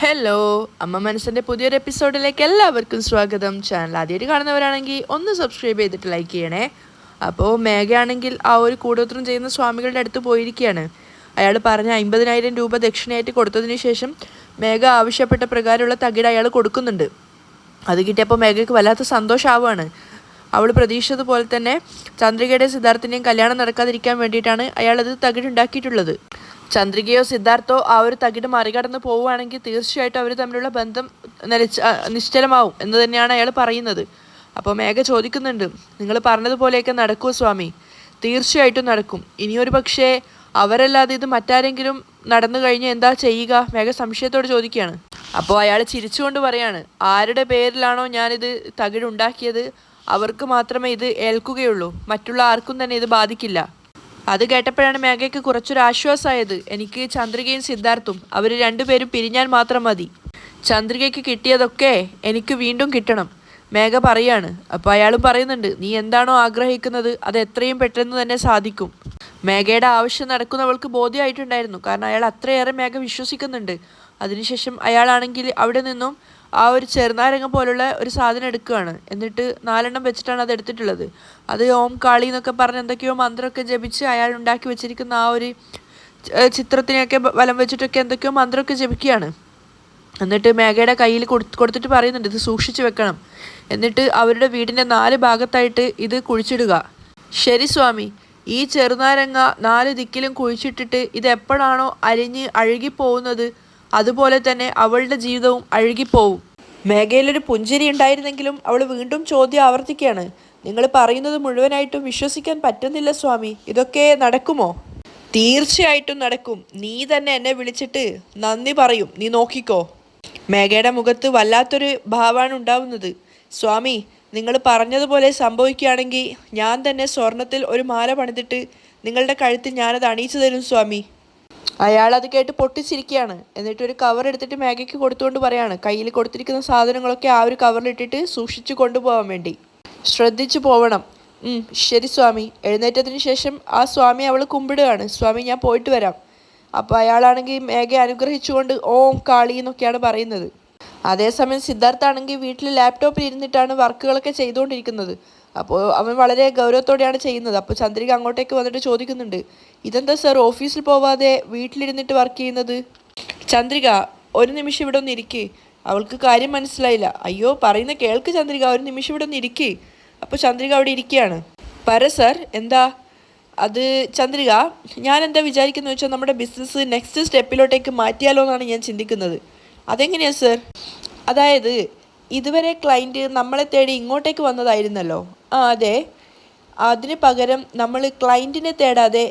Hello, അമ്മ മനസ്സിൻ്റെ പുതിയൊരു എപ്പിസോഡിലേക്ക് എല്ലാവർക്കും സ്വാഗതം. ചാനൽ ആദ്യമായിട്ട് കാണുന്നവരാണെങ്കിൽ ഒന്ന് സബ്സ്ക്രൈബ് ചെയ്തിട്ട് ലൈക്ക് ചെയ്യണേ. അപ്പോൾ മേഘയാണെങ്കിൽ ആ ഒരു കൂടോത്രം ചെയ്യുന്ന സ്വാമികളുടെ അടുത്ത് പോയിരിക്കുകയാണ്. അയാൾ പറഞ്ഞ 50,000 രൂപ ദക്ഷിണയായിട്ട് കൊടുത്തതിന് ശേഷം മേഘ ആവശ്യപ്പെട്ട പ്രകാരമുള്ള തകിട് അയാൾ കൊടുക്കുന്നുണ്ട്. അത് കിട്ടിയപ്പോൾ മേഘയ്ക്ക് വല്ലാത്ത സന്തോഷമാവുകയാണ്. അവൾ പ്രതീക്ഷിച്ചതുപോലെ തന്നെ ചന്ദ്രികയുടെ സിദ്ധാർത്ഥിൻ്റെയും കല്യാണം നടക്കാതിരിക്കാൻ വേണ്ടിയിട്ടാണ് അയാളത് തകിടുണ്ടാക്കിയിട്ടുള്ളത്. ചന്ദ്രികയോ സിദ്ധാർത്ഥോ ആ ഒരു തകിട് മറികടന്ന് പോവുകയാണെങ്കിൽ തീർച്ചയായിട്ടും അവർ തമ്മിലുള്ള ബന്ധം നിശ്ചലമാവും എന്ന് തന്നെയാണ് അയാൾ പറയുന്നത്. അപ്പോൾ മേഘ ചോദിക്കുന്നുണ്ട്, നിങ്ങൾ പറഞ്ഞതുപോലെയൊക്കെ നടക്കുമോ സ്വാമി? തീർച്ചയായിട്ടും നടക്കും. ഇനിയൊരു പക്ഷേ അവരല്ലാതെ ഇത് മറ്റാരെങ്കിലും നടന്നു കഴിഞ്ഞാൽ എന്താ ചെയ്യുക? മേഘ സംശയത്തോട് ചോദിക്കുകയാണ്. അപ്പോൾ അയാൾ ചിരിച്ചുകൊണ്ട് പറയാണ്, ആരുടെ പേരിലാണോ ഞാനിത് തകിടുണ്ടാക്കിയത് അവർക്ക് മാത്രമേ ഇത് ഏൽക്കുകയുള്ളൂ, മറ്റുള്ള ആർക്കും തന്നെ ഇത് ബാധിക്കില്ല. അത് കേട്ടപ്പോഴാണ് മേഘയ്ക്ക് കുറച്ചൊരു ആശ്വാസമായത്. എനിക്ക് ചന്ദ്രികയും സിദ്ധാർത്ഥും അവർ രണ്ടുപേരും പിരിഞ്ഞാൽ മാത്രം മതി. ചന്ദ്രികയ്ക്ക് കിട്ടിയതൊക്കെ എനിക്ക് വീണ്ടും കിട്ടണം, മേഘ പറയാണ്. അപ്പോൾ അയാളും പറയുന്നുണ്ട്, നീ എന്താണോ ആഗ്രഹിക്കുന്നത് അത് എത്രയും പെട്ടെന്ന് തന്നെ സാധിക്കും. മേഘയുടെ ആവശ്യം നടക്കുന്നവൾക്ക് ബോധ്യമായിട്ടുണ്ടായിരുന്നു, കാരണം അയാൾ അത്രയേറെ മേഘ വിശ്വസിക്കുന്നുണ്ട്. അതിനുശേഷം അയാളാണെങ്കിൽ അവിടെ നിന്നും ആ ഒരു ചെറുനാരങ്ങ പോലുള്ള ഒരു സാധനം എടുക്കുകയാണ്. എന്നിട്ട് 4 വെച്ചിട്ടാണ് അത് എടുത്തിട്ടുള്ളത്. അത് ഓം കാളി എന്നൊക്കെ പറഞ്ഞ് എന്തൊക്കെയോ മന്ത്രമൊക്കെ ജപിച്ച് അയാൾ ഉണ്ടാക്കി വെച്ചിരിക്കുന്ന ആ ഒരു ചിത്രത്തിനെയൊക്കെ വലം വെച്ചിട്ടൊക്കെ എന്തൊക്കെയോ മന്ത്രമൊക്കെ ജപിക്കുകയാണ്. എന്നിട്ട് മേഘയുടെ കയ്യിൽ കൊടുത്തിട്ട് പറയുന്നുണ്ട്, ഇത് സൂക്ഷിച്ചു വെക്കണം. എന്നിട്ട് അവരുടെ വീടിൻ്റെ 4 ഭാഗത്തായിട്ട് ഇത് കുഴിച്ചിടുക. ശരി സ്വാമി. ഈ ചെറുനാരങ്ങ 4 ദിക്കിലും കുഴിച്ചിട്ടിട്ട് ഇത് എപ്പോഴാണോ അഴുകിപ്പോകുന്നത് അതുപോലെ തന്നെ അവളുടെ ജീവിതവും അഴുകിപ്പോവും. മേഘയിലൊരു പുഞ്ചിരി ഉണ്ടായിരുന്നെങ്കിലും അവൾ വീണ്ടും ചോദ്യം ആവർത്തിക്കുകയാണ്. നിങ്ങൾ പറയുന്നത് മുഴുവനായിട്ടും വിശ്വസിക്കാൻ പറ്റുന്നില്ല സ്വാമി, ഇതൊക്കെ നടക്കുമോ? തീർച്ചയായിട്ടും നടക്കും. നീ തന്നെ എന്നെ വിളിച്ചിട്ട് നന്ദി പറയും, നീ നോക്കിക്കോ. മേഘയുടെ മുഖത്ത് വല്ലാത്തൊരു ഭാവമാണ് ഉണ്ടാവുന്നത്. സ്വാമി, നിങ്ങൾ പറഞ്ഞതുപോലെ സംഭവിക്കുകയാണെങ്കിൽ ഞാൻ തന്നെ സ്വർണത്തിൽ ഒരു മാല പണിതിട്ട് നിങ്ങളുടെ കഴുത്തിൽ ഞാനത് അണിയിച്ചു തരും സ്വാമി. അയാൾ അത് കേട്ട് പൊട്ടിച്ചിരിക്കുകയാണ്. എന്നിട്ട് ഒരു കവർ എടുത്തിട്ട് മേഘയ്ക്ക് കൊടുത്തുകൊണ്ട് പറയാണ്, കയ്യിൽ കൊടുത്തിരിക്കുന്ന സാധനങ്ങളൊക്കെ ആ ഒരു കവറിലിട്ടിട്ട് സൂക്ഷിച്ചു കൊണ്ടുപോകാൻ വേണ്ടി ശ്രദ്ധിച്ചു പോവണം. ശരി സ്വാമി. എഴുന്നേറ്റത്തിന് ശേഷം ആ സ്വാമി അവൾ കുമ്പിടുകയാണ്, സ്വാമി ഞാൻ പോയിട്ട് വരാം. അപ്പോൾ അയാളാണെങ്കിൽ മേഘയെ അനുഗ്രഹിച്ചുകൊണ്ട് ഓം കാളി എന്നൊക്കെയാണ് പറയുന്നത്. അതേസമയം സിദ്ധാർത്ഥാണെങ്കിൽ വീട്ടിൽ ലാപ്ടോപ്പിൽ ഇരുന്നിട്ടാണ് വർക്കുകളൊക്കെ ചെയ്തുകൊണ്ടിരിക്കുന്നത്. അപ്പോൾ അവൻ വളരെ ഗൗരവത്തോടെയാണ് ചെയ്യുന്നത്. അപ്പോൾ ചന്ദ്രിക അങ്ങോട്ടേക്ക് വന്നിട്ട് ചോദിക്കുന്നുണ്ട്, ഇതെന്താ സർ ഓഫീസിൽ പോവാതെ വീട്ടിലിരുന്നിട്ട് വർക്ക് ചെയ്യുന്നത്? ചന്ദ്രിക, ഒരു നിമിഷം ഇവിടെ ഒന്ന് ഇരിക്ക്. അവൾക്ക് കാര്യം മനസ്സിലായില്ല. അയ്യോ പറയുന്ന കേൾക്ക് ചന്ദ്രിക, ഒരു നിമിഷം ഇവിടെ ഒന്ന് ഇരിക്ക്. അപ്പോൾ ചന്ദ്രിക അവിടെ ഇരിക്കുകയാണ്. പറ സർ, എന്താ? അത് ചന്ദ്രിക, ഞാൻ എന്താ വിചാരിക്കുന്നത് വെച്ചാൽ നമ്മുടെ ബിസിനസ് നെക്സ്റ്റ് സ്റ്റെപ്പിലോട്ടേക്ക് മാറ്റിയാലോ എന്നാണ് ഞാൻ ചിന്തിക്കുന്നത്. അതെങ്ങനെയാണ് സർ? അതായത് ഇതുവരെ ക്ലയൻറ്റ് നമ്മളെ തേടി ഇങ്ങോട്ടേക്ക് വന്നതായിരുന്നല്ലോ. അതെ. അതിന് പകരം നമ്മൾ ക്ലയൻറ്റിനെ തേടാതെ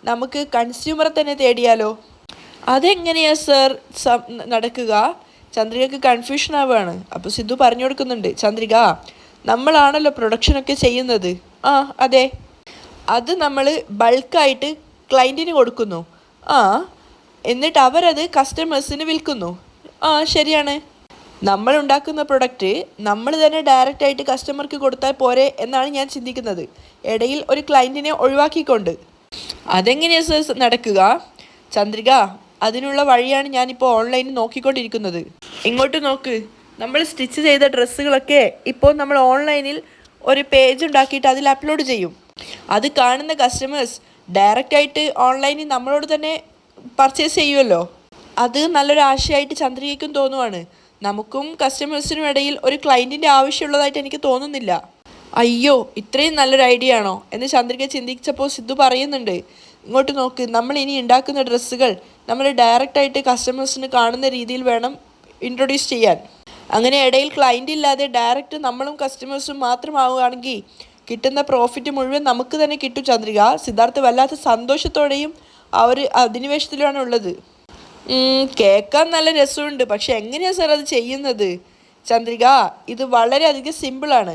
നമുക്ക് കൺസ്യൂമറെ തന്നെ തേടിയാലോ? അതെങ്ങനെയാ സർ നടക്കുക? ചന്ദ്രികക്ക് കൺഫ്യൂഷൻ ആവുകയാണ്. അപ്പോൾ സിദ്ധു പറഞ്ഞു കൊടുക്കുന്നുണ്ട്, ചന്ദ്രിക, നമ്മളാണല്ലോ പ്രൊഡക്ഷനൊക്കെ ചെയ്യുന്നത്. അതെ. അത് നമ്മൾ ബൾക്കായിട്ട് ക്ലയൻറ്റിന് കൊടുക്കുന്നു. എന്നിട്ട് അവരത് കസ്റ്റമേഴ്സിന് വിൽക്കുന്നു. ശരിയാണ്. നമ്മൾ ഉണ്ടാക്കുന്ന പ്രൊഡക്റ്റ് നമ്മൾ തന്നെ ഡയറക്റ്റായിട്ട് കസ്റ്റമർക്ക് കൊടുത്താൽ പോരെ എന്നാണ് ഞാൻ ചിന്തിക്കുന്നത്, ഇടയിൽ ഒരു ക്ലയൻറ്റിനെ ഒഴിവാക്കിക്കൊണ്ട്. അതെങ്ങനെയാണ് സർ നടക്കുക? ചന്ദ്രിക, അതിനുള്ള വഴിയാണ് ഞാനിപ്പോൾ ഓൺലൈനിൽ നോക്കിക്കൊണ്ടിരിക്കുന്നത്. ഇങ്ങോട്ട് നോക്ക്. നമ്മൾ സ്റ്റിച്ച് ചെയ്ത ഡ്രസ്സുകളൊക്കെ ഇപ്പോൾ നമ്മൾ ഓൺലൈനിൽ ഒരു പേജ് ഉണ്ടാക്കിയിട്ട് അതിൽ അപ്ലോഡ് ചെയ്യും. അത് കാണുന്ന കസ്റ്റമേഴ്സ് ഡയറക്റ്റായിട്ട് ഓൺലൈനിൽ നമ്മളോട് തന്നെ പർച്ചേസ് ചെയ്യുമല്ലോ. അത് നല്ലൊരു ആശയമായിട്ട് ചന്ദ്രികയ്ക്കും തോന്നുവാണ്. നമുക്കും കസ്റ്റമേഴ്സിനും ഇടയിൽ ഒരു ക്ലയൻറ്റിൻ്റെ ആവശ്യമുള്ളതായിട്ട് എനിക്ക് തോന്നുന്നില്ല. അയ്യോ, ഇത്രയും നല്ലൊരു ഐഡിയ ആണോ എന്ന് ചന്ദ്രിക ചിന്തിച്ചപ്പോൾ സിദ്ധു പറയുന്നുണ്ട്, ഇങ്ങോട്ട് നോക്ക്, നമ്മൾ ഇനി ഉണ്ടാക്കുന്ന ഡ്രസ്സുകൾ നമ്മൾ ഡയറക്റ്റായിട്ട് കസ്റ്റമേഴ്സിന് കാണുന്ന രീതിയിൽ വേണം ഇൻട്രൊഡ്യൂസ് ചെയ്യാൻ. അങ്ങനെ ഇടയിൽ ക്ലയൻറ്റ് ഇല്ലാതെ ഡയറക്റ്റ് നമ്മളും കസ്റ്റമേഴ്സും മാത്രമാവുകയാണെങ്കിൽ കിട്ടുന്ന പ്രോഫിറ്റ് മുഴുവൻ നമുക്ക് തന്നെ കിട്ടും ചന്ദ്രിക. സിദ്ധാർത്ഥ് വല്ലാത്ത സന്തോഷത്തോടെയും ആ ഒരു അധിനിവേശത്തിലാണ് ഉള്ളത്. കേൾക്കാൻ നല്ല രസമുണ്ട്, പക്ഷെ എങ്ങനെയാണ് സാർ അത് ചെയ്യുന്നത്? ചന്ദ്രിക, ഇത് വളരെയധികം സിമ്പിളാണ്.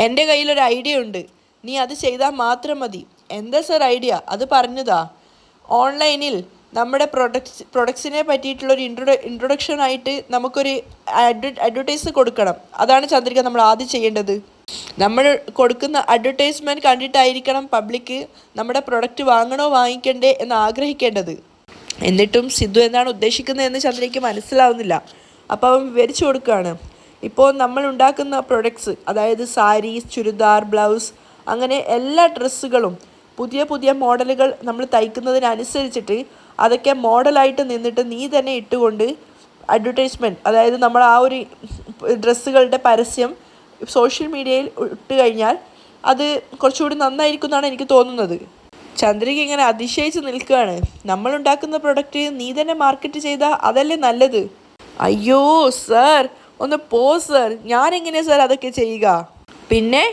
എൻ്റെ കയ്യിലൊരു ഐഡിയ ഉണ്ട്, നീ അത് ചെയ്താൽ മാത്രം മതി. എന്താ സാർ ഐഡിയ? അത് പറഞ്ഞതാ. ഓൺലൈനിൽ നമ്മുടെ പ്രൊഡക്ട്സിനെ പറ്റിയിട്ടുള്ളൊരു ഇൻട്രൊഡക്ഷനായിട്ട് നമുക്കൊരു അഡ്വർടൈസ് കൊടുക്കണം. അതാണ് ചന്ദ്രിക നമ്മൾ ആദ്യം ചെയ്യേണ്ടത്. നമ്മൾ കൊടുക്കുന്ന അഡ്വർടൈസ്മെൻറ്റ് കണ്ടിട്ടായിരിക്കണം പബ്ലിക്ക് നമ്മുടെ പ്രൊഡക്റ്റ് വാങ്ങണോ വാങ്ങിക്കണ്ടേ എന്ന് ആഗ്രഹിക്കേണ്ടത്. എന്നിട്ടും സിദ്ധു എന്താണ് ഉദ്ദേശിക്കുന്നതെന്ന് ചന്ദ്രയ്ക്ക് മനസ്സിലാവുന്നില്ല. അപ്പോൾ അവൻ വിവരിച്ചു കൊടുക്കുകയാണ്. ഇപ്പോൾ നമ്മൾ ഉണ്ടാക്കുന്ന പ്രൊഡക്ട്സ്, അതായത് സാരീസ്, ചുരിദാർ, ബ്ലൗസ്, അങ്ങനെ എല്ലാ ഡ്രസ്സുകളും പുതിയ പുതിയ മോഡലുകൾ നമ്മൾ തയ്ക്കുന്നതിനനുസരിച്ചിട്ട് അതൊക്കെ മോഡലായിട്ട് നിന്നിട്ട് നീ തന്നെ ഇട്ടുകൊണ്ട് അഡ്വർടൈസ്മെൻറ്റ്, അതായത് നമ്മൾ ആ ഒരു ഡ്രസ്സുകളുടെ പരസ്യം സോഷ്യൽ മീഡിയയിൽ ഇട്ട് കഴിഞ്ഞാൽ അത് കുറച്ചുകൂടി നന്നായിരിക്കും എന്നാണ് എനിക്ക് തോന്നുന്നത്. ചന്ദ്രിക ഇങ്ങനെ അതിശയിച്ച് നിൽക്കുകയാണ്. നമ്മളുണ്ടാക്കുന്ന പ്രൊഡക്റ്റ് നീ തന്നെ മാർക്കറ്റ് ചെയ്താൽ അതല്ലേ നല്ലത്. അയ്യോ സർ, ഒന്ന് പോ സർ, ഞാനെങ്ങനെയാണ് സർ അതൊക്കെ ചെയ്യുക? പിന്നെ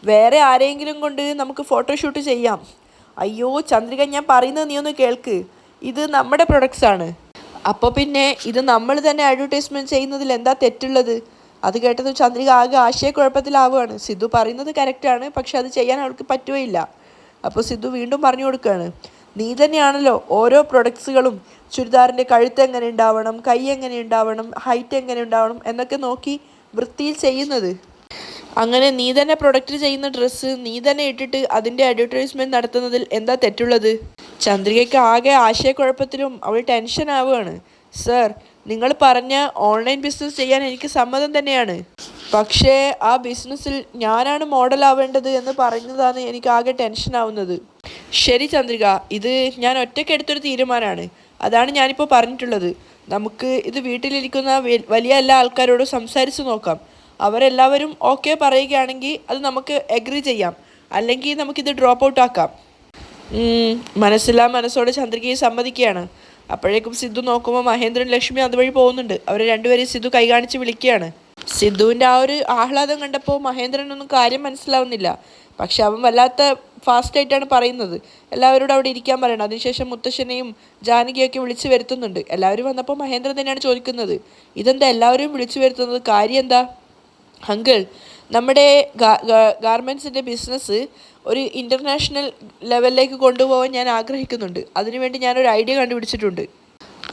വേറെ ആരെങ്കിലും കൊണ്ട് നമുക്ക് ഫോട്ടോഷൂട്ട് ചെയ്യാം. അയ്യോ ചന്ദ്രിക, ഞാൻ പറയുന്നത് നീ ഒന്ന് കേൾക്ക്. ഇത് നമ്മുടെ പ്രൊഡക്ട്സാണ്. അപ്പോൾ പിന്നെ ഇത് നമ്മൾ തന്നെ അഡ്വർടൈസ്മെൻറ്റ് ചെയ്യുന്നതിൽ എന്താ തെറ്റുള്ളത്? അത് കേട്ടത് ചന്ദ്രിക ആകെ ആശയക്കുഴപ്പത്തിലാവുകയാണ്. സിദ്ധു പറയുന്നത് കറക്റ്റാണ്, പക്ഷെ അത് ചെയ്യാൻ അവൾക്ക് പറ്റുകയില്ല. അപ്പോൾ സിദ്ധു വീണ്ടും പറഞ്ഞു കൊടുക്കുകയാണ്, നീ തന്നെയാണല്ലോ ഓരോ പ്രൊഡക്ട്സുകളും ചുരിദാറിൻ്റെ കഴുത്ത് എങ്ങനെ ഉണ്ടാവണം, കൈ എങ്ങനെ ഉണ്ടാവണം, ഹൈറ്റ് എങ്ങനെ ഉണ്ടാവണം എന്നൊക്കെ നോക്കി വൃത്തിയിൽ ചെയ്യുന്നത്. അങ്ങനെ നീ തന്നെ പ്രൊഡക്റ്റ് ചെയ്യുന്ന ഡ്രസ്സ് നീ തന്നെ ഇട്ടിട്ട് അതിൻ്റെ അഡ്വർടൈസ്മെൻറ്റ് നടത്തുന്നതിൽ എന്താ തെറ്റുള്ളത്? ചന്ദ്രികയ്ക്ക് ആകെ ആശയക്കുഴപ്പത്തിലും അവൾ ടെൻഷൻ ആവുകയാണ്. സർ, നിങ്ങൾ പറഞ്ഞ ഓൺലൈൻ ബിസിനസ് ചെയ്യാൻ എനിക്ക് സമ്മതം തന്നെയാണ്. പക്ഷേ ആ ബിസിനസ്സിൽ ഞാനാണ് മോഡലാവേണ്ടത് എന്ന് പറയുന്നതാണ് എനിക്ക് ആകെ ടെൻഷൻ ആവുന്നത്. ശരി ചന്ദ്രിക, ഇത് ഞാൻ ഒറ്റയ്ക്ക് എടുത്തൊരു തീരുമാനമാണ്. അതാണ് ഞാനിപ്പോൾ പറഞ്ഞിട്ടുള്ളത്. നമുക്ക് ഇത് വീട്ടിലിരിക്കുന്ന വലിയ എല്ലാ ആൾക്കാരോടും സംസാരിച്ച് നോക്കാം. അവരെല്ലാവരും ഓക്കെ പറയുകയാണെങ്കിൽ അത് നമുക്ക് എഗ്രി ചെയ്യാം, അല്ലെങ്കിൽ നമുക്കിത് ഡ്രോപ്പ് ഔട്ട് ആക്കാം. മനസ്സിലോടെ ചന്ദ്രികയെ സമ്മതിക്കുകയാണ്. അപ്പോഴേക്കും സിദ്ധു നോക്കുമ്പോൾ മഹേന്ദ്രൻ ലക്ഷ്മി അതുവഴി പോകുന്നുണ്ട്. അവർ രണ്ടുപേരും സിദ്ധു കൈ കാണിച്ച് വിളിക്കുകയാണ്. സിദ്ധുവിൻ്റെ ആ ഒരു ആഹ്ലാദം കണ്ടപ്പോൾ മഹേന്ദ്രനൊന്നും കാര്യം മനസ്സിലാവുന്നില്ല. പക്ഷെ അവൻ വല്ലാത്ത ഫാസ്റ്റായിട്ടാണ് പറയുന്നത്. എല്ലാവരോടും അവിടെ ഇരിക്കാൻ പറയണം. അതിനുശേഷം മുത്തശ്ശനെയും ജാനകിയൊക്കെ വിളിച്ചു വരുത്തുന്നുണ്ട്. എല്ലാവരും വന്നപ്പോൾ മഹേന്ദ്രൻ തന്നെയാണ് ചോദിക്കുന്നത്, ഇതെന്താ എല്ലാവരും വിളിച്ചു വരുത്തുന്നത്, കാര്യം എന്താ? അങ്കിൾ, നമ്മുടെ ഗാർമെൻറ്റ്സിൻ്റെ ബിസിനസ് ഒരു ഇൻ്റർനാഷണൽ ലെവലിലേക്ക് കൊണ്ടുപോകാൻ ഞാൻ ആഗ്രഹിക്കുന്നുണ്ട്. അതിനുവേണ്ടി ഞാനൊരു ഐഡിയ കണ്ടുപിടിച്ചിട്ടുണ്ട്.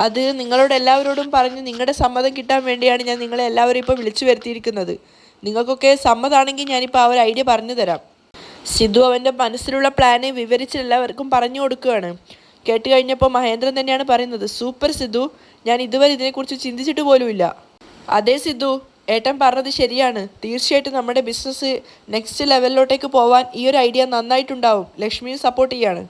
അത് നിങ്ങളോട് എല്ലാവരോടും പറഞ്ഞ് നിങ്ങളുടെ സമ്മതം കിട്ടാൻ വേണ്ടിയാണ് ഞാൻ നിങ്ങളെ എല്ലാവരും ഇപ്പോൾ വിളിച്ചു വരുത്തിയിരിക്കുന്നത്. നിങ്ങൾക്കൊക്കെ സമ്മതമാണെങ്കിൽ ഞാനിപ്പോൾ ആ ഒരു ഐഡിയ പറഞ്ഞു തരാം. സിദ്ധു അവൻ്റെ മനസ്സിലുള്ള പ്ലാന് വിവരിച്ച് എല്ലാവർക്കും പറഞ്ഞു കൊടുക്കുകയാണ്. കേട്ട് കഴിഞ്ഞപ്പോൾ മഹേന്ദ്രൻ തന്നെയാണ് പറയുന്നത്, സൂപ്പർ സിദ്ധു, ഞാൻ ഇതുവരെ ഇതിനെക്കുറിച്ച് ചിന്തിച്ചിട്ട് പോലുമില്ല. അതെ സിദ്ധു, ഏട്ടൻ പറഞ്ഞത് ശരിയാണ്. തീർച്ചയായിട്ടും നമ്മുടെ ബിസിനസ് നെക്സ്റ്റ് ലെവലിലോട്ടേക്ക് പോവാൻ ഈ ഒരു ഐഡിയ നന്നായിട്ടുണ്ടാവും. ലക്ഷ്മിയും സപ്പോർട്ട് ചെയ്യാണ്.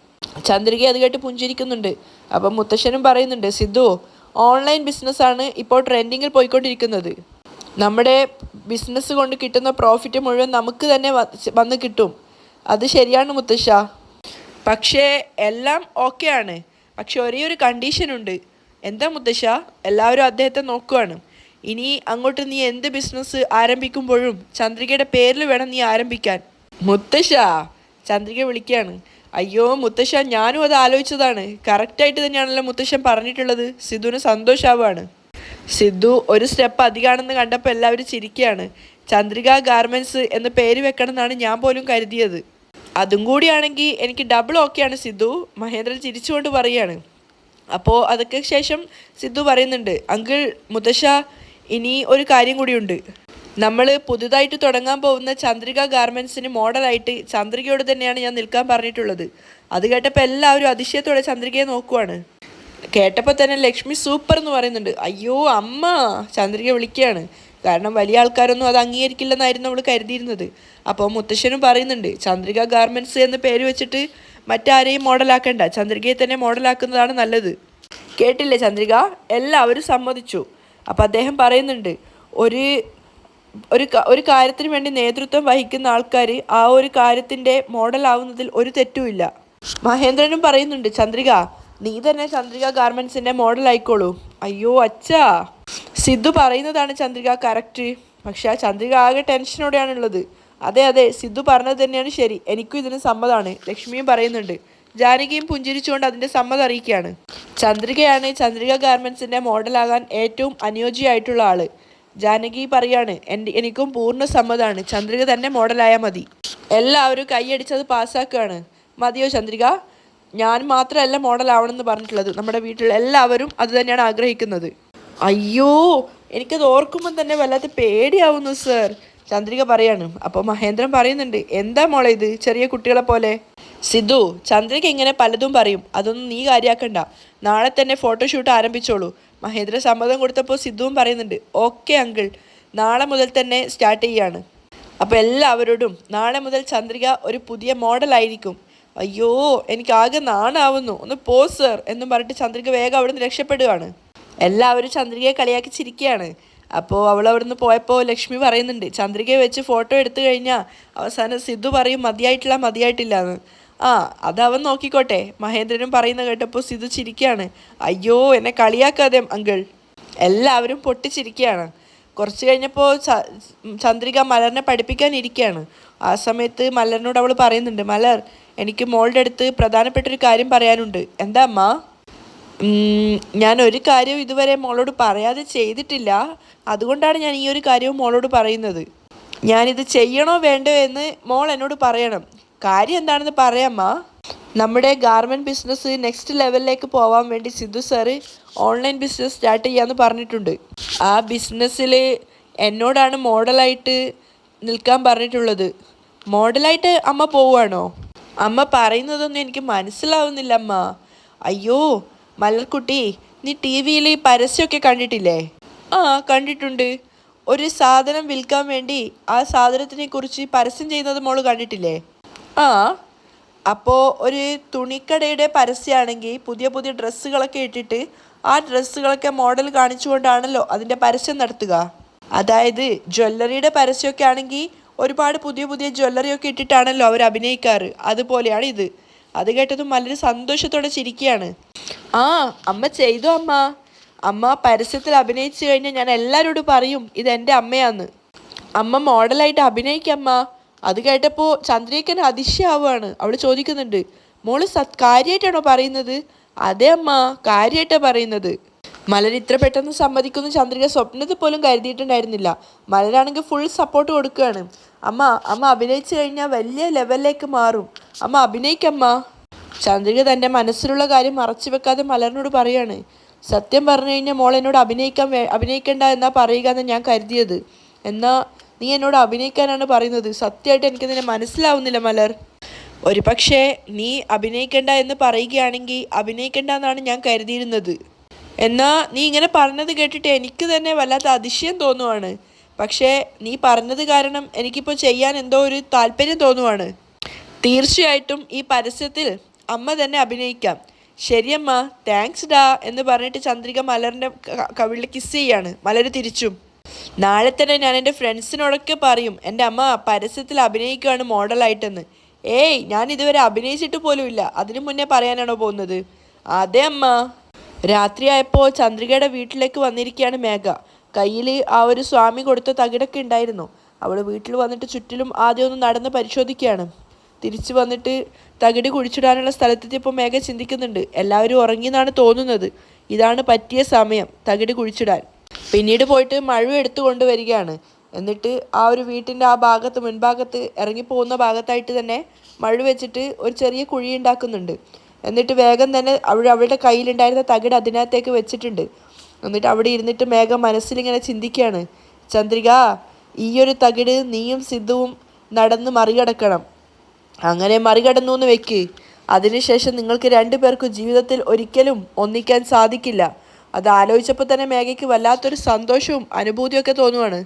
ചന്ദ്രിക അത് കേട്ട് പുഞ്ചിരിക്കുന്നുണ്ട്. അപ്പം മുത്തശ്ശനും പറയുന്നുണ്ട്, സിദ്ധു, ഓൺലൈൻ ബിസിനസ്സാണ് ഇപ്പോൾ ട്രെൻഡിങ്ങിൽ പോയിക്കൊണ്ടിരിക്കുന്നത്. നമ്മുടെ ബിസിനസ് കൊണ്ട് കിട്ടുന്ന പ്രോഫിറ്റ് മുഴുവൻ നമുക്ക് തന്നെ വന്ന് കിട്ടും. അത് ശരിയാണ് മുത്തശ്ശ. പക്ഷേ എല്ലാം ഓക്കെയാണ്. പക്ഷെ ഒരേ ഒരു കണ്ടീഷനുണ്ട്. എന്താ മുത്തശ്ശ? എല്ലാവരും അദ്ദേഹത്തെ നോക്കുകയാണ്. ഇനി അങ്ങോട്ട് നീ എന്ത് ബിസിനസ് ആരംഭിക്കുമ്പോഴും ചന്ദ്രികയുടെ പേരിൽ വേണം നീ ആരംഭിക്കാൻ. മുത്തശ്ശ, ചന്ദ്രിക വിളിക്കുകയാണ്. അയ്യോ മുത്തശ്ശ, ഞാനും അത് ആലോചിച്ചതാണ്. കറക്റ്റായിട്ട് തന്നെയാണല്ലോ മുത്തശ്ശൻ പറഞ്ഞിട്ടുള്ളത്. സിദ്ധുവിന് സന്തോഷാവുകയാണ്. സിദ്ധു ഒരു സ്റ്റെപ്പ് അധികമാണെന്ന് കണ്ടപ്പോൾ എല്ലാവരും ചിരിക്കുകയാണ്. ചന്ദ്രിക ഗാർമെൻറ്റ്സ് എന്ന് പേര് വെക്കണം എന്നാണ് ഞാൻ പോലും കരുതിയത്. അതും കൂടിയാണെങ്കിൽ എനിക്ക് ഡബിൾ ഓക്കെയാണ് സിദ്ധു, മഹേന്ദ്രൻ ചിരിച്ചുകൊണ്ട് പറയുകയാണ്. അപ്പോൾ അതൊക്കെ ശേഷം സിദ്ധു പറയുന്നുണ്ട്, അങ്കിൾ, മുത്തശ്ശ, ഇനി ഒരു കാര്യം കൂടിയുണ്ട്. നമ്മൾ പുതുതായിട്ട് തുടങ്ങാൻ പോകുന്ന ചന്ദ്രിക ഗാർമെൻറ്റ്സിന് മോഡലായിട്ട് ചന്ദ്രികയോട് തന്നെയാണ് ഞാൻ നിൽക്കാൻ പറഞ്ഞിട്ടുള്ളത്. അത് കേട്ടപ്പോൾ എല്ലാവരും അതിശയത്തോടെ ചന്ദ്രികയെ നോക്കുവാണ്. കേട്ടപ്പോൾ തന്നെ ലക്ഷ്മി സൂപ്പർ എന്ന് പറയുന്നുണ്ട്. അയ്യോ അമ്മ, ചന്ദ്രിക വിളിക്കുകയാണ്. കാരണം വലിയ ആൾക്കാരൊന്നും അത് അംഗീകരിക്കില്ലെന്നായിരുന്നു അവൾ കരുതിയിരുന്നത്. അപ്പോൾ മുത്തശ്ശനും പറയുന്നുണ്ട്, ചന്ദ്രിക ഗാർമെൻറ്റ്സ് എന്ന് പേര് വെച്ചിട്ട് മറ്റാരെയും മോഡലാക്കണ്ട, ചന്ദ്രികയെ തന്നെ മോഡലാക്കുന്നതാണ് നല്ലത്. കേട്ടില്ലേ ചന്ദ്രിക? എല്ലാവരും സമ്മതിച്ചു. അപ്പോൾ അദ്ദേഹം പറയുന്നുണ്ട്, ഒരു കാര്യത്തിന് വേണ്ടി നേതൃത്വം വഹിക്കുന്ന ആൾക്കാർ ആ ഒരു കാര്യത്തിൻ്റെ മോഡലാവുന്നതിൽ ഒരു തെറ്റുമില്ല. മഹേന്ദ്രനും പറയുന്നുണ്ട്, ചന്ദ്രിക, നീ തന്നെ ചന്ദ്രിക ഗാർമെൻറ്റ്സിൻ്റെ മോഡലായിക്കോളൂ. അയ്യോ അച്ഛാ, സിദ്ധു പറയുന്നതാണ് ചന്ദ്രിക കറക്റ്റ്. പക്ഷെ ആ ചന്ദ്രിക ആകെ ടെൻഷനോടെയാണുള്ളത്. അതെ, സിദ്ധു പറഞ്ഞത് തന്നെയാണ് ശരി, എനിക്കും ഇതിന് സമ്മതമാണ്. ലക്ഷ്മിയും പറയുന്നുണ്ട്. ജാനകിയും പുഞ്ചിരിച്ചുകൊണ്ട് അതിൻ്റെ സമ്മതം അറിയിക്കുകയാണ്. ചന്ദ്രികയാണ് ചന്ദ്രിക ഗാർമെൻറ്റ്സിൻ്റെ മോഡലാകാൻ ഏറ്റവും അനുയോജ്യമായിട്ടുള്ള ആൾ. ജാനകി പറയാണ്, എനിക്കും പൂർണ്ണ സമ്മതമാണ്, ചന്ദ്രിക തന്നെ മോഡലായാൽ മതി. എല്ലാവരും കൈയടിച്ചത് പാസ്സാക്കുകയാണ്. മതിയോ ചന്ദ്രിക? ഞാൻ മാത്രമല്ല മോഡലാവണമെന്ന് പറഞ്ഞിട്ടുള്ളത്, നമ്മുടെ വീട്ടിൽ എല്ലാവരും അത് തന്നെയാണ് ആഗ്രഹിക്കുന്നത്. അയ്യോ, എനിക്കത് ഓർക്കുമ്പോൾ തന്നെ വല്ലാത്ത പേടിയാവുന്നു സർ, ചന്ദ്രിക പറയാണ്. അപ്പോൾ മഹേന്ദ്രൻ പറയുന്നുണ്ട്, എന്താ മോളെ ഇത്, ചെറിയ കുട്ടികളെ പോലെ? സിദ്ധു, ചന്ദ്രിക ഇങ്ങനെ പലതും പറയും, അതൊന്നും നീ കാര്യമാക്കണ്ട. നാളെ തന്നെ ഫോട്ടോഷൂട്ട് ആരംഭിച്ചോളൂ. മഹേന്ദ്ര സമ്മതം കൊടുത്തപ്പോൾ സിദ്ധുവും പറയുന്നുണ്ട്, ഓക്കെ അങ്കിൾ, നാളെ മുതൽ തന്നെ സ്റ്റാർട്ട് ചെയ്യാണ്. അപ്പോൾ എല്ലാവരോടും നാളെ മുതൽ ചന്ദ്രിക ഒരു പുതിയ മോഡലായിരിക്കും. അയ്യോ എനിക്കാകെ നാണാവുന്നു, ഒന്ന് പോ സർ എന്നും പറഞ്ഞിട്ട് ചന്ദ്രിക വേഗം അവിടെ നിന്ന് രക്ഷപ്പെടുകയാണ്. എല്ലാവരും ചന്ദ്രികയെ കളിയാക്കി ചിരിക്കുകയാണ്. അപ്പോൾ അവൾ അവിടെ നിന്ന് പോയപ്പോൾ ലക്ഷ്മി പറയുന്നുണ്ട്, ചന്ദ്രികയെ വെച്ച് ഫോട്ടോ എടുത്തു കഴിഞ്ഞാൽ അവസാനം സിദ്ധു പറയും മതിയായിട്ടില്ല എന്ന്. ആ അതവൻ നോക്കിക്കോട്ടെ. മഹേന്ദ്രനും പറയുന്ന കേട്ടപ്പോൾ സിദ്ധു ചിരിക്കുകയാണ്. അയ്യോ എന്നെ കളിയാക്കാതെ അങ്കിൾ. എല്ലാവരും പൊട്ടിച്ചിരിക്കുകയാണ്. കുറച്ച് കഴിഞ്ഞപ്പോൾ ചന്ദ്രിക മലറിനെ പഠിപ്പിക്കാനിരിക്കുകയാണ്. ആ സമയത്ത് മലറിനോട് അവൾ പറയുന്നുണ്ട്, മലർ എനിക്ക് മോളുടെ അടുത്ത് പ്രധാനപ്പെട്ടൊരു കാര്യം പറയാനുണ്ട്. എന്താ അമ്മ? ഞാൻ ഒരു കാര്യവും ഇതുവരെ മോളോട് പറയാതെ ചെയ്തിട്ടില്ല, അതുകൊണ്ടാണ് ഞാൻ ഈ ഒരു കാര്യവും മോളോട് പറയുന്നത്. ഞാനിത് ചെയ്യണോ വേണ്ടോ എന്ന് മോൾ എന്നോട് പറയണം. കാര്യം എന്താണെന്ന് പറയാമ്മ. നമ്മുടെ ഗാർമെൻറ്റ് ബിസിനസ് നെക്സ്റ്റ് ലെവലിലേക്ക് പോകാൻ വേണ്ടി Sidhu sir online business start ചെയ്യാമെന്ന് പറഞ്ഞിട്ടുണ്ട്. ആ ബിസിനസ്സിൽ എന്നോടാണ് മോഡലായിട്ട് നിൽക്കാൻ പറഞ്ഞിട്ടുള്ളത്. മോഡലായിട്ട് അമ്മ പോവുകയാണോ? അമ്മ പറയുന്നതൊന്നും എനിക്ക് മനസ്സിലാവുന്നില്ല അമ്മ. അയ്യോ മലർക്കുട്ടി, നീ ടി വിയിൽ പരസ്യമൊക്കെ കണ്ടിട്ടില്ലേ? ആ കണ്ടിട്ടുണ്ട്. ഒരു സാധനം വിൽക്കാൻ വേണ്ടി ആ സാധനത്തിനെ കുറിച്ച് പരസ്യം ചെയ്യുന്നത് മോള് കണ്ടിട്ടില്ലേ? ആ അപ്പോൾ ഒരു തുണിക്കടയുടെ പരസ്യമാണെങ്കിൽ പുതിയ പുതിയ ഡ്രസ്സുകളൊക്കെ ഇട്ടിട്ട് ആ ഡ്രസ്സുകളൊക്കെ മോഡൽ കാണിച്ചുകൊണ്ടാണല്ലോ അതിൻ്റെ പരസ്യം നടത്തുക. അതായത് ജ്വല്ലറിയുടെ പരസ്യമൊക്കെ ആണെങ്കിൽ ഒരുപാട് പുതിയ പുതിയ ജ്വല്ലറിയൊക്കെ ഇട്ടിട്ടാണല്ലോ അവർ അഭിനയിക്കാറ്. അതുപോലെയാണ് ഇത്. അത് കേട്ടതും വളരെ സന്തോഷത്തോടെ ചിരിക്കുകയാണ്. ആ അമ്മ ചെയ്തു അമ്മ. അമ്മ പരസ്യത്തിൽ അഭിനയിച്ചു കഴിഞ്ഞാൽ ഞാൻ എല്ലാവരോടും പറയും ഇതെൻ്റെ അമ്മയാന്ന്. അമ്മ മോഡലായിട്ട് അഭിനയിക്കമ്മ. അത് കേട്ടപ്പോൾ ചന്ദ്രികന് അതിശയാവുകയാണ്. അവൾ ചോദിക്കുന്നുണ്ട്, മോള് കാര്യമായിട്ടാണോ പറയുന്നത്? അതെ അമ്മ, കാര്യമായിട്ടാണ് പറയുന്നത്. മലർ ഇത്ര പെട്ടെന്ന് സമ്മതിക്കുന്ന ചന്ദ്രിക സ്വപ്നത്തിൽ പോലും കരുതിയിട്ടുണ്ടായിരുന്നില്ല. മലരാണെങ്കിൽ ഫുൾ സപ്പോർട്ട് കൊടുക്കുകയാണ്. അമ്മ അഭിനയിച്ചു കഴിഞ്ഞാൽ വലിയ ലെവലിലേക്ക് മാറും. അമ്മ അഭിനയിക്കമ്മ. ചന്ദ്രിക തൻ്റെ മനസ്സിലുള്ള കാര്യം മറച്ചു വെക്കാതെ മലറിനോട് പറയാണ്, സത്യം പറഞ്ഞു കഴിഞ്ഞാൽ മോൾ എന്നോട് അഭിനയിക്കണ്ട എന്നാ പറയുക എന്ന് ഞാൻ കരുതിയത്. എന്നാൽ നീ എന്നോട് അഭിനയിക്കാനാണ് പറയുന്നത്. സത്യമായിട്ട് എനിക്ക് നിന്നെ മനസ്സിലാവുന്നില്ല മലർ. ഒരു പക്ഷേ നീ അഭിനയിക്കണ്ട എന്ന് പറയുകയാണെങ്കിൽ അഭിനയിക്കണ്ട എന്നാണ് ഞാൻ കരുതിയിരുന്നത്. എന്നാൽ നീ ഇങ്ങനെ പറഞ്ഞത് കേട്ടിട്ട് എനിക്ക് തന്നെ വല്ലാത്ത അതിശയം തോന്നുവാണ്. പക്ഷേ നീ പറഞ്ഞത് കാരണം എനിക്കിപ്പോൾ ചെയ്യാൻ എന്തോ ഒരു താല്പര്യം തോന്നുവാണ്. തീർച്ചയായിട്ടും ഈ പരസ്യത്തിൽ അമ്മ തന്നെ അഭിനയിക്കാം. ശരിയമ്മ, താങ്ക്സ് ഡാ എന്ന് പറഞ്ഞിട്ട് ചന്ദ്രിക മലറിൻ്റെ കവിളിൽ കിസ് ചെയ്യാണ്. മലർ തിരിച്ചും. നാളെ തന്നെ ഞാൻ എൻ്റെ ഫ്രണ്ട്സിനോടൊക്കെ പറയും എൻ്റെ അമ്മ പരസ്യത്തിൽ അഭിനയിക്കുകയാണ് മോഡലായിട്ടെന്ന്. ഏയ് ഞാൻ ഇതുവരെ അഭിനയിച്ചിട്ട് പോലുമില്ല, അതിനു മുന്നേ പറയാനാണോ പോകുന്നത്? അതെ അമ്മ. രാത്രിയായപ്പോൾ ചന്ദ്രികയുടെ വീട്ടിലേക്ക് വന്നിരിക്കുകയാണ് മേഘ. കയ്യിൽ ആ ഒരു സ്വാമി കൊടുത്ത തകിടൊക്കെ ഉണ്ടായിരുന്നു. അവൾ വീട്ടിൽ വന്നിട്ട് ചുറ്റിലും ആദ്യം ഒന്ന് നടന്ന് പരിശോധിക്കുകയാണ്. തിരിച്ചു വന്നിട്ട് തകിട് കുഴിച്ചിടാനുള്ള സ്ഥലത്തെത്തിയപ്പോൾ മേഘ ചിന്തിക്കുന്നുണ്ട്, എല്ലാവരും ഉറങ്ങിയെന്നാണ് തോന്നുന്നത്. ഇതാണ് പറ്റിയ സമയം തകിട് കുഴിച്ചിടാൻ. പിന്നീട് പോയിട്ട് മഴ എടുത്തു കൊണ്ടുവരികയാണ്. എന്നിട്ട് ആ ഒരു വീട്ടിൻ്റെ ആ ഭാഗത്ത് മുൻഭാഗത്ത് ഇറങ്ങിപ്പോകുന്ന ഭാഗത്തായിട്ട് തന്നെ മഴ വെച്ചിട്ട് ഒരു ചെറിയ കുഴി ഉണ്ടാക്കുന്നുണ്ട്. എന്നിട്ട് വേഗം തന്നെ അവളുടെ കയ്യിലുണ്ടായിരുന്ന തകിട് അതിനകത്തേക്ക് വെച്ചിട്ടുണ്ട്. എന്നിട്ട് അവിടെ ഇരുന്നിട്ട് മേഘ മനസ്സിലിങ്ങനെ ചിന്തിക്കുകയാണ്, ചന്ദ്രിക, ഈ ഒരു തകിട് നീയും സിദ്ധുവും നടന്ന് മറികടക്കണം. അങ്ങനെ മറികടന്നു എന്ന് വെക്ക്. അതിനുശേഷം നിങ്ങൾക്ക് രണ്ടുപേർക്കും ജീവിതത്തിൽ ഒരിക്കലും ഒന്നിക്കാൻ സാധിക്കില്ല. അത് ആലോചിച്ചപ്പോൾ തന്നെ മേഘയ്ക്ക് വല്ലാത്തൊരു സന്തോഷവും അനുഭൂതിയൊക്കെ തോന്നുവാണ്.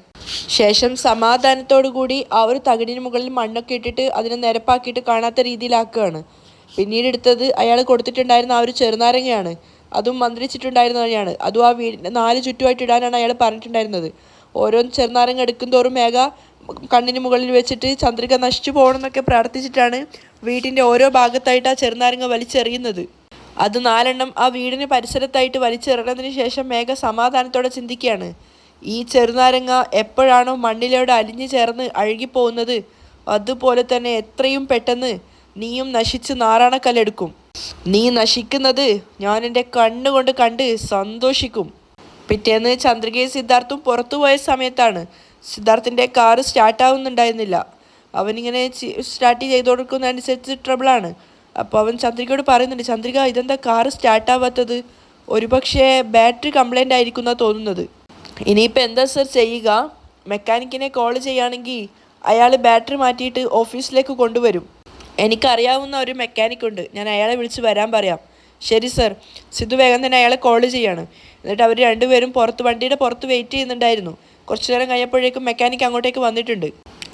ശേഷം സമാധാനത്തോടു കൂടി ആ ഒരു തകിടിന് മുകളിൽ മണ്ണൊക്കെ ഇട്ടിട്ട് അതിനെ നിരപ്പാക്കിയിട്ട് കാണാത്ത രീതിയിലാക്കുകയാണ്. പിന്നീട് എടുത്തത് അയാൾ കൊടുത്തിട്ടുണ്ടായിരുന്ന ആ ഒരു ചെറുനാരങ്ങയാണ്. അതും മന്ത്രിച്ചിട്ടുണ്ടായിരുന്നതാണ്. അതും ആ വീടിൻ്റെ 4 ചുറ്റുമായിട്ട് ഇടാനാണ് അയാൾ പറഞ്ഞിട്ടുണ്ടായിരുന്നത്. ഓരോ ചെറുനാരങ്ങ എടുക്കും തോറും മേഘ കണ്ണിന് മുകളിൽ വെച്ചിട്ട് ചന്ദ്രിക നശിച്ചു പോകണമെന്നൊക്കെ പ്രാർത്ഥിച്ചിട്ടാണ് വീടിൻ്റെ ഓരോ ഭാഗത്തായിട്ട് ആ ചെറുനാരങ്ങ വലിച്ചെറിയുന്നത്. അത് 4 എണ്ണം ആ വീടിന് പരിസരത്തായിട്ട് വലിച്ചെറിഞ്ഞതിന് ശേഷം മേഘ സമാധാനത്തോടെ ചിന്തിക്കുകയാണ്, ഈ ചെറുനാരങ്ങ എപ്പോഴാണോ മണ്ണിലോട് അലിഞ്ഞു ചേർന്ന് അഴുകിപ്പോകുന്നത് അതുപോലെ തന്നെ എത്രയും പെട്ടെന്ന് നീയും നശിച്ച് നാറാണക്കല്ലെടുക്കും. നീ നശിക്കുന്നത് ഞാൻ എൻ്റെ കണ്ണുകൊണ്ട് കണ്ട് സന്തോഷിക്കും. പിറ്റേന്ന് ചന്ദ്രികയും സിദ്ധാർത്ഥും പുറത്തുപോയ സമയത്താണ് സിദ്ധാർത്ഥിൻ്റെ കാറ് സ്റ്റാർട്ടാവുന്നുണ്ടായിരുന്നില്ല. അവനിങ്ങനെ സ്റ്റാർട്ട് ചെയ്ത് കൊടുക്കുന്നതനുസരിച്ച് ട്രബിളാണ്. അപ്പോൾ അവൻ ചന്ദ്രികയോട് പറയുന്നുണ്ട്, ചന്ദ്രിക ഇതെന്താ കാറ് സ്റ്റാർട്ടാവാത്തത്? ഒരുപക്ഷെ ബാറ്ററി കംപ്ലൈൻ്റ് ആയിരിക്കും എന്നാണ് തോന്നുന്നത്. ഇനിയിപ്പോൾ എന്താ സർ ചെയ്യുക? മെക്കാനിക്കിനെ കോൾ ചെയ്യുകയാണെങ്കിൽ അയാൾ ബാറ്ററി മാറ്റിയിട്ട് ഓഫീസിലേക്ക് കൊണ്ടുവരും. എനിക്കറിയാവുന്ന ഒരു മെക്കാനിക്കുണ്ട്, ഞാൻ അയാളെ വിളിച്ച് വരാൻ പറയാം. ശരി സർ. സിദ്ധു വേഗം തന്നെ അയാളെ കോൾ ചെയ്യാണ്. എന്നിട്ട് അവർ രണ്ടുപേരും വണ്ടിയുടെ പുറത്ത് വെയിറ്റ് ചെയ്യുന്നുണ്ടായിരുന്നു. കുറച്ചു നേരം കഴിഞ്ഞപ്പോഴേക്കും മെക്കാനിക്ക് അങ്ങോട്ടേക്ക് വന്നിട്ടുണ്ട്.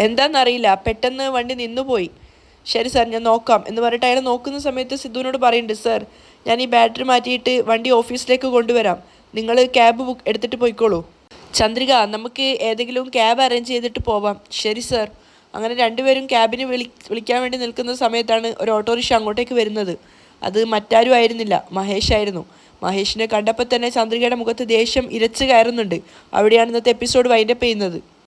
എന്താണെന്നറിയില്ല, പെട്ടെന്ന് വണ്ടി നിന്നുപോയി. ശരി സാർ, ഞാൻ നോക്കാം എന്ന് പറഞ്ഞിട്ട് അയാൾ നോക്കുന്ന സമയത്ത് സിദ്ധുവിനോട് പറയുന്നുണ്ട്, സർ ഞാൻ ഈ ബാറ്ററി മാറ്റിയിട്ട് വണ്ടി ഓഫീസിലേക്ക് കൊണ്ടുവരാം, നിങ്ങൾ ക്യാബ് എടുത്തിട്ട് പോയിക്കോളൂ. ചന്ദ്രിക, നമുക്ക് ഏതെങ്കിലും ക്യാബ് അറേഞ്ച് ചെയ്തിട്ട് പോവാം. ശരി സർ. അങ്ങനെ രണ്ടുപേരും ക്യാബിന് വിളിക്കാൻ വേണ്ടി നിൽക്കുന്ന സമയത്താണ് ഒരു ഓട്ടോറിക്ഷ അങ്ങോട്ടേക്ക് വരുന്നത്. അത് മറ്റാരും ആയിരുന്നില്ല, മഹേഷായിരുന്നു. മഹേഷിനെ കണ്ടപ്പോൾ തന്നെ ചന്ദ്രികയുടെ മുഖത്ത് ദേഷ്യം ഇരച്ചു കയറുന്നുണ്ട്. അവിടെയാണ് ഇന്നത്തെ എപ്പിസോഡ് വൈൻഡപ്പ് ചെയ്യുന്നത്.